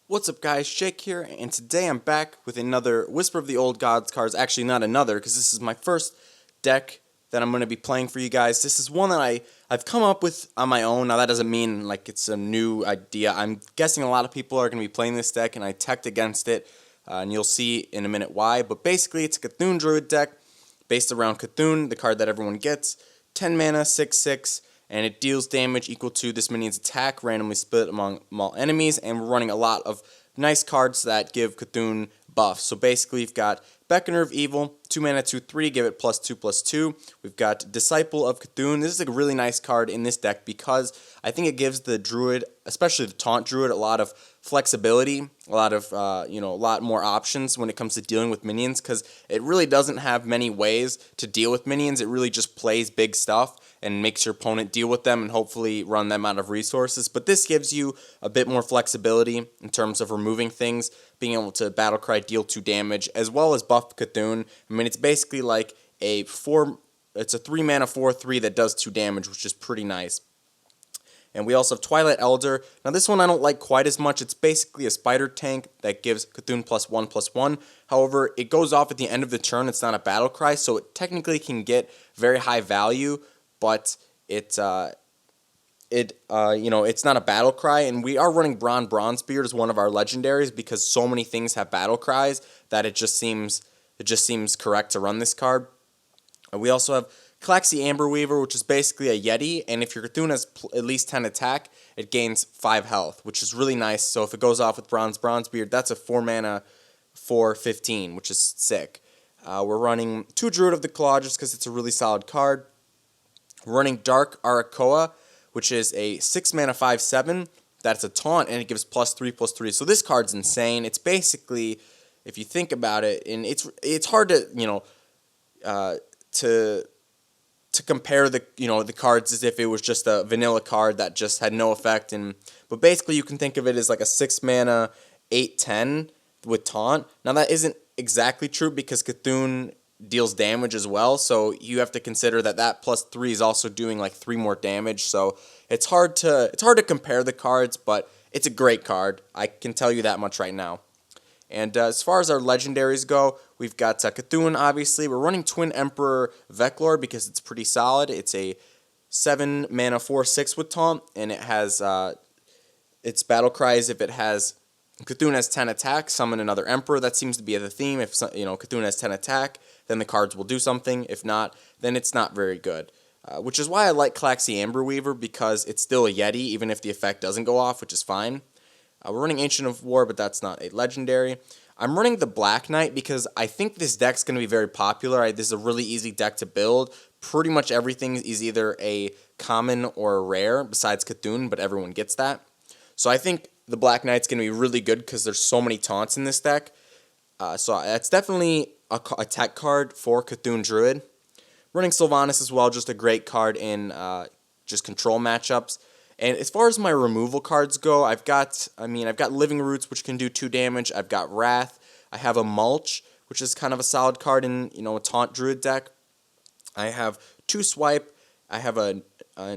What's up guys, Jake here, and today I'm back with another Whisper of the Old Gods cards. Actually not another, because this is my first deck that I'm going to be playing for you guys. This is one that I've come up with on my own. Now that doesn't mean like it's a new idea. I'm guessing a lot of people are going to be playing this deck, and I teched against it, and you'll see in a minute why. But basically it's a Cthulhu Druid deck based around Cthulhu, the card that everyone gets. 10 mana, 6/6. And it deals damage equal to this minion's attack, randomly split among all enemies, and we're running a lot of nice cards that give Cthulhu buffs. So basically, you've got Beckoner of Evil, 2 mana, 2/3, give it +2/+2. We've got Disciple of Cthulhu. This is a really nice card in this deck because I think it gives the Druid, especially the Taunt Druid, a lot of flexibility, a lot of a lot more options when it comes to dealing with minions, because it really doesn't have many ways to deal with minions. It really just plays big stuff and makes your opponent deal with them and hopefully run them out of resources. But this gives you a bit more flexibility in terms of removing things, being able to Battlecry, deal 2 damage, as well as buff Cthulhu. I mean, it's basically like it's a 3 mana 4/3 that does 2 damage, which is pretty nice. And we also have Twilight Elder. Now this one I don't like quite as much. It's basically a spider tank that gives Cthulhu +1/+1. However, it goes off at the end of the turn. It's not a battle cry, so it technically can get very high value, but it's not a battle cry. And we are running Bronzebeard as one of our legendaries because so many things have battle cries that it just seems correct to run this card. And we also have Calaxy Amberweaver, which is basically a Yeti, and if your Cthulhu has at least 10 attack, it gains 5 health, which is really nice. So if it goes off with Bronzebeard, that's a 4 mana 4/15, which is sick. We're running 2 Druid of the Claw just because it's a really solid card. We're running Dark Arakoa, which is a 6 mana 5/7. That's a taunt, and it gives +3/+3. So this card's insane. It's basically, if you think about it, and it's hard to compare the cards as if it was just a vanilla card that just had no effect, but basically you can think of it as like a 6 mana 8/10 with taunt. Now that isn't exactly true because Cthulhu deals damage as well, so you have to consider that +3 is also doing like 3 more damage. So it's hard to compare the cards, but it's a great card. I can tell you that much right now. And as far as our legendaries go, we've got Cthulhu, obviously. We're running Twin Emperor Veclor because it's pretty solid. It's a 7 mana 4/6 with taunt, and it has its battle cries. If Cthulhu has 10 attack, summon another Emperor. That seems to be the theme. If Cthulhu has 10 attack, then the cards will do something. If not, then it's not very good. Which is why I like Calaxy Amberweaver, because it's still a Yeti, even if the effect doesn't go off, which is fine. We're running Ancient of War, but that's not a legendary. I'm running the Black Knight because I think this deck's going to be very popular. This is a really easy deck to build. Pretty much everything is either a common or a rare, besides Cthulhu, but everyone gets that. So I think the Black Knight's going to be really good because there's so many taunts in this deck. So that's definitely a tech card for Cthulhu Druid. Running Sylvanas as well, just a great card in just control matchups. And as far as my removal cards go, I've got Living Roots, which can do 2 damage. I've got Wrath. I have a Mulch, which is kind of a solid card in a Taunt Druid deck. I have 2 Swipe. I have a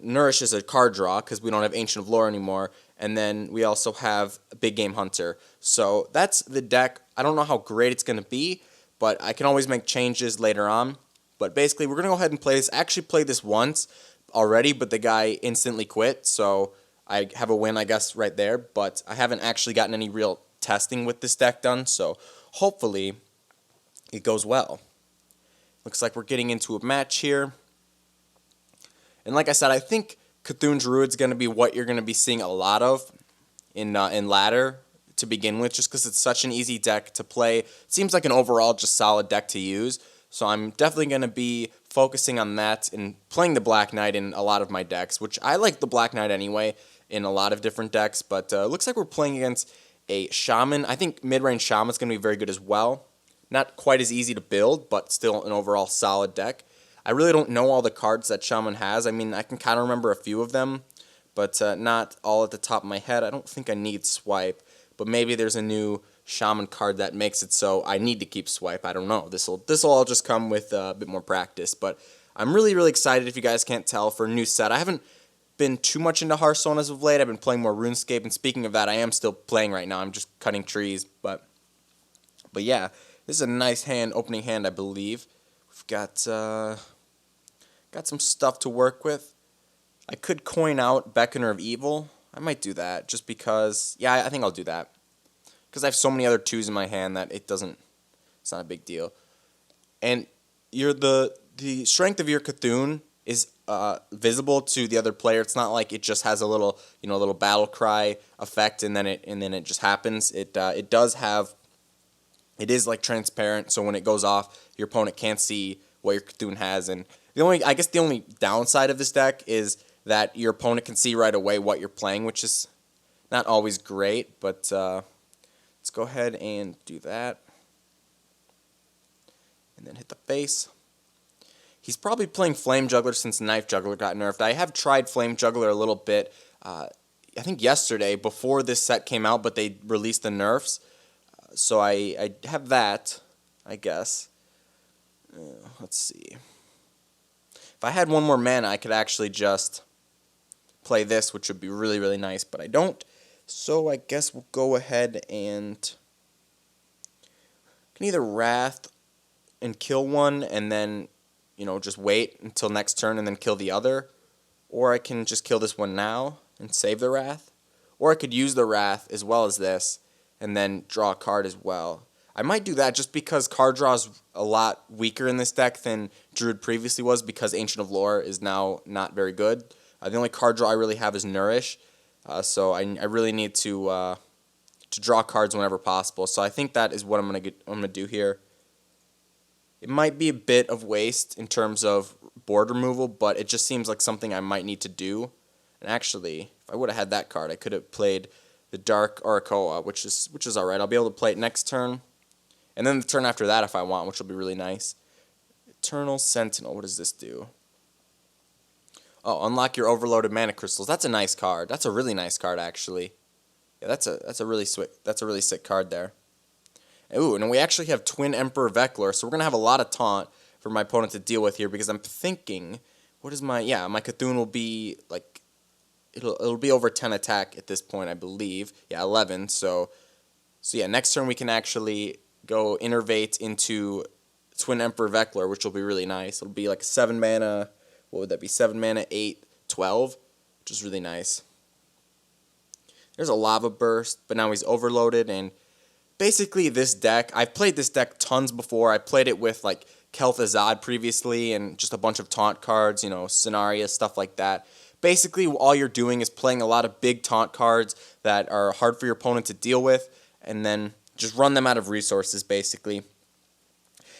Nourish as a card draw because we don't have Ancient of Lore anymore. And then we also have a Big Game Hunter. So that's the deck. I don't know how great it's going to be, but I can always make changes later on. But basically, we're going to go ahead and play this. I actually played this once already, but the guy instantly quit, so I have a win, I guess, right there. But I haven't actually gotten any real testing with this deck done, so hopefully it goes well. Looks like we're getting into a match here. And like I said, I think Cthulhu Druid's going to be what you're going to be seeing a lot of in ladder to begin with, just because it's such an easy deck to play. It seems like an overall just solid deck to use. So I'm definitely going to be focusing on that and playing the Black Knight in a lot of my decks, which I like the Black Knight anyway in a lot of different decks. But looks like we're playing against a Shaman. I think mid-range Shaman's going to be very good as well. Not quite as easy to build, but still an overall solid deck. I really don't know all the cards that Shaman has. I mean, I can kind of remember a few of them, but not all at the top of my head. I don't think I need Swipe, but maybe there's a new Shaman card that makes it so I need to keep Swipe. I don't know. This'll all just come with a bit more practice, but I'm really, really excited, if you guys can't tell, for a new set. I haven't been too much into Hearthstone as of late. I've been playing more RuneScape, and speaking of that, I am still playing right now. I'm just cutting trees, but yeah, this is a nice hand, opening hand, I believe. We've got some stuff to work with. I could coin out Beckoner of Evil. I might do that just because, yeah, I think I'll do that. Because I have so many other 2s in my hand that it's not a big deal. And the strength of your Cthulhu is visible to the other player. It's not like it just has a little battle cry effect and then it just happens. It is like transparent, so when it goes off, your opponent can't see what your Cthulhu has. And the only downside of this deck is that your opponent can see right away what you're playing, which is not always great. But let's go ahead and do that, and then hit the face. He's probably playing Flame Juggler since Knife Juggler got nerfed. I have tried Flame Juggler a little bit, I think yesterday, before this set came out, but they released the nerfs. So I have that, I guess. Let's see. If I had one more mana, I could actually just play this, which would be really, really nice, but I don't. So I guess we'll go ahead and can either Wrath and kill one and then, just wait until next turn and then kill the other, or I can just kill this one now and save the Wrath, or I could use the Wrath as well as this and then draw a card as well. I might do that just because card draw is a lot weaker in this deck than Druid previously was, because Ancient of Lore is now not very good. The only card draw I really have is Nourish, so I really need to draw cards whenever possible. So I think that is what I'm gonna do here. It might be a bit of waste in terms of board removal, but it just seems like something I might need to do. And actually, if I would have had that card, I could have played the Dark Oracoa, which is alright. I'll be able to play it next turn, and then the turn after that if I want, which will be really nice. Eternal Sentinel, what does this do? Oh, unlock your overloaded mana crystals. That's a nice card. That's a really nice card, actually. Yeah, that's a really sick card there. Ooh, and we actually have Twin Emperor Vector, so we're gonna have a lot of taunt for my opponent to deal with here, because I'm thinking, what is my Cthulhu will be like, it'll be over 10 attack at this point, I believe. Yeah, 11. So yeah, next turn we can actually go Innervate into Twin Emperor Vector, which will be really nice. It'll be like 7 mana. What would that be? 7 mana, 8, 12, which is really nice. There's a Lava Burst, but now he's overloaded, and basically this deck, I've played this deck tons before. I played it with like Kel'Thuzad previously and just a bunch of taunt cards, Scenaria, stuff like that. Basically, all you're doing is playing a lot of big taunt cards that are hard for your opponent to deal with, and then just run them out of resources, basically.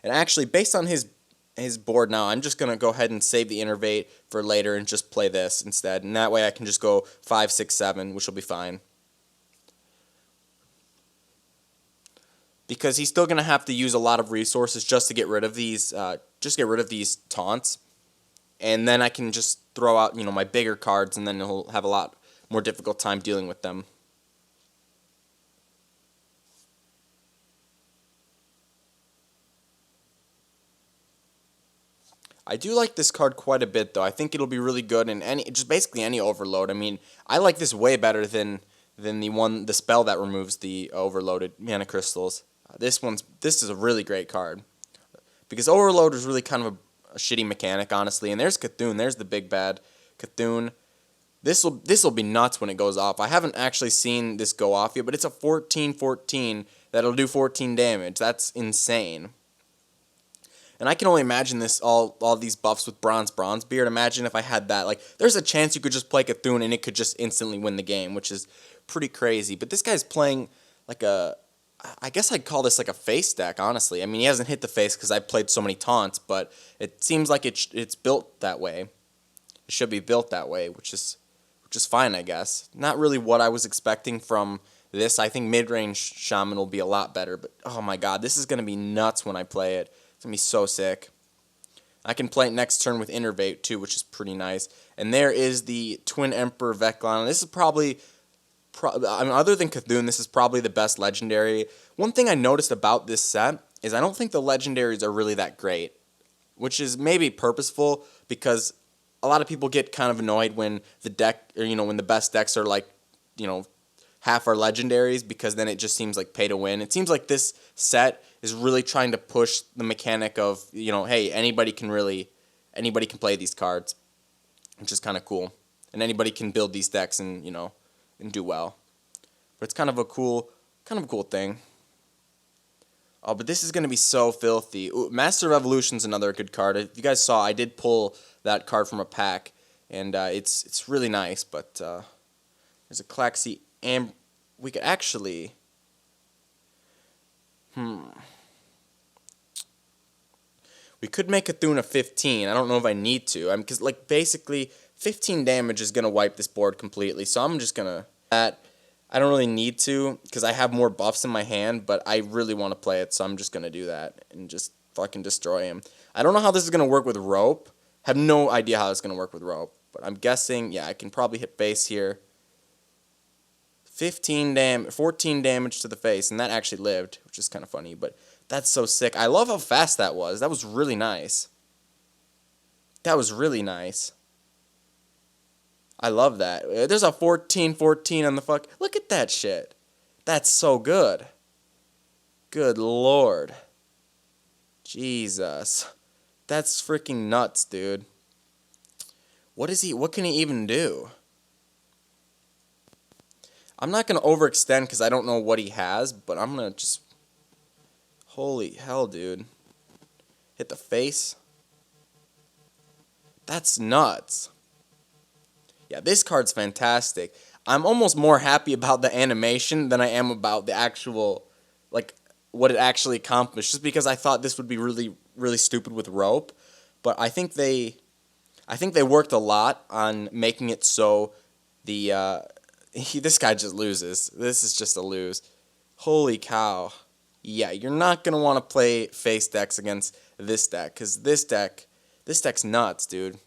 And actually, based on his board now, I'm just going to go ahead and save the Innervate for later and just play this instead. And that way I can just go 5, 6, 7, which will be fine. Because he's still going to have to use a lot of resources just to get rid of these taunts. And then I can just throw out, my bigger cards, and then he'll have a lot more difficult time dealing with them. I do like this card quite a bit, though. I think it'll be really good in basically any overload. I mean, I like this way better than the spell that removes the overloaded mana crystals. This is a really great card, because overload is really kind of a shitty mechanic, honestly. And there's Cthulhu. There's the big bad Cthulhu. This will be nuts when it goes off. I haven't actually seen this go off yet, but it's a 14/14 that'll do 14 damage. That's insane. And I can only imagine this, all these buffs with Bronzebeard. Imagine if I had that. Like, there's a chance you could just play Cthulhu and it could just instantly win the game, which is pretty crazy. But this guy's playing like I guess I'd call this like a face deck, honestly. I mean, he hasn't hit the face because I've played so many taunts, but it seems like it's built that way. It should be built that way, which is fine, I guess. Not really what I was expecting from this. I think mid-range Shaman will be a lot better, but oh my god, this is going to be nuts when I play it. It's going to be so sick. I can play it next turn with Innervate too, which is pretty nice. And there is the Twin Emperor Vector. This is probably, other than Cthulhu, this is probably the best legendary. One thing I noticed about this set is I don't think the legendaries are really that great, which is maybe purposeful, because a lot of people get kind of annoyed when the deck, or when the best decks are like, half are legendaries, because then it just seems like pay to win. It seems like this set is really trying to push the mechanic of, hey, anybody can play these cards, which is kind of cool. And anybody can build these decks and, and do well. But it's kind of a cool thing. Oh, but this is going to be so filthy. Ooh, Master of Evolution's another good card. If you guys saw, I did pull that card from a pack, and it's really nice. But there's a Klaxi, and we could actually... We could make Athuna 15. I don't know if I need to. Because, basically, 15 damage is going to wipe this board completely. So I'm just going to... I don't really need to, because I have more buffs in my hand, but I really want to play it, so I'm just going to do that and just fucking destroy him. I don't know how this is going to work with rope. Have no idea how it's going to work with rope, but I'm guessing, yeah, I can probably hit base here. 14 damage to the face, and that actually lived, which is kind of funny, but that's so sick. I love how fast that was. That was really nice. That was really nice. I love that. There's a 14-14 on the fuck. Look at that shit. That's so good. Good lord. Jesus. That's freaking nuts, dude. What can he even do? I'm not going to overextend because I don't know what he has, but I'm going to just... Holy hell, dude. Hit the face. That's nuts. Yeah, this card's fantastic. I'm almost more happy about the animation than I am about the actual, what it actually accomplished. Just because I thought this would be really, really stupid with rope. But I think they worked a lot on making it so this guy just loses. This is just a lose. Holy cow. Yeah, you're not going to want to play face decks against this deck, because this deck's nuts, dude.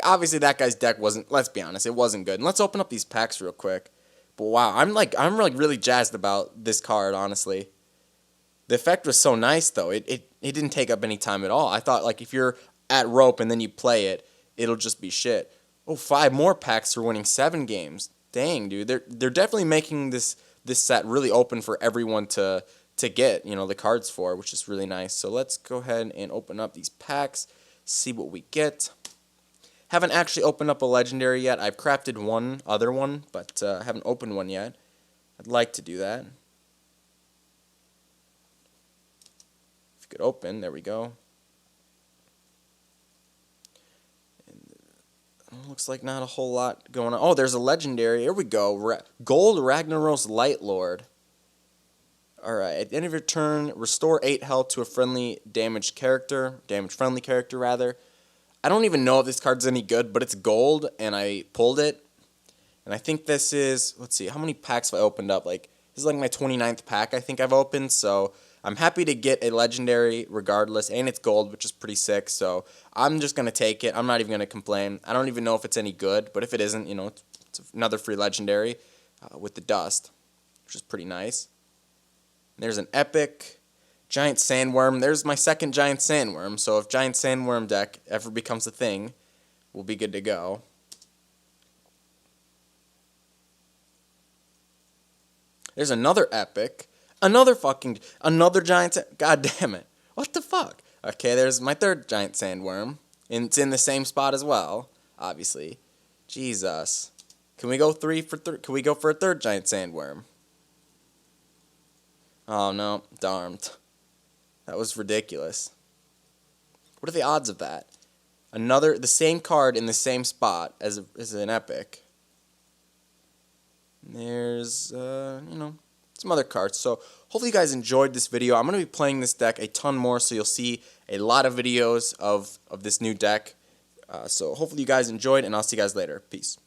Obviously that guy's deck wasn't, let's be honest, it wasn't good. And let's open up these packs real quick. But wow, I'm really jazzed about this card, honestly. The effect was so nice, though. It didn't take up any time at all. I thought, if you're at rope and then you play it, it'll just be shit. Oh, 5 more packs for winning 7 games. Dang, dude. They're definitely making this set really open for everyone to get, the cards for, which is really nice. So let's go ahead and open up these packs, see what we get. Haven't actually opened up a legendary yet. I've crafted one other one, but haven't opened one yet. I'd like to do that. If you could open, there we go. And looks like not a whole lot going on. Oh, there's a legendary. Here we go. Gold Ragnaros Lightlord. Alright, at the end of your turn, restore 8 health to a friendly damage-friendly character, rather. I don't even know if this card's any good, but it's gold, and I pulled it. And I think this is, let's see, how many packs have I opened up? This is my 29th pack I think I've opened, so I'm happy to get a legendary regardless, and it's gold, which is pretty sick, so I'm just going to take it. I'm not even going to complain. I don't even know if it's any good, but if it isn't, it's another free legendary with the dust, which is pretty nice. There's an epic giant sandworm. There's my second giant sandworm. So if giant sandworm deck ever becomes a thing, we'll be good to go. There's another epic. Another giant. God damn it. What the fuck? Okay, there's my third giant sandworm. And it's in the same spot as well, obviously. Jesus. Can we go Can we go for a third giant sandworm? Oh no, darned. That was ridiculous. What are the odds of that? The same card in the same spot as an epic. And there's, some other cards. So hopefully you guys enjoyed this video. I'm going to be playing this deck a ton more, so you'll see a lot of videos of this new deck. So hopefully you guys enjoyed, and I'll see you guys later. Peace.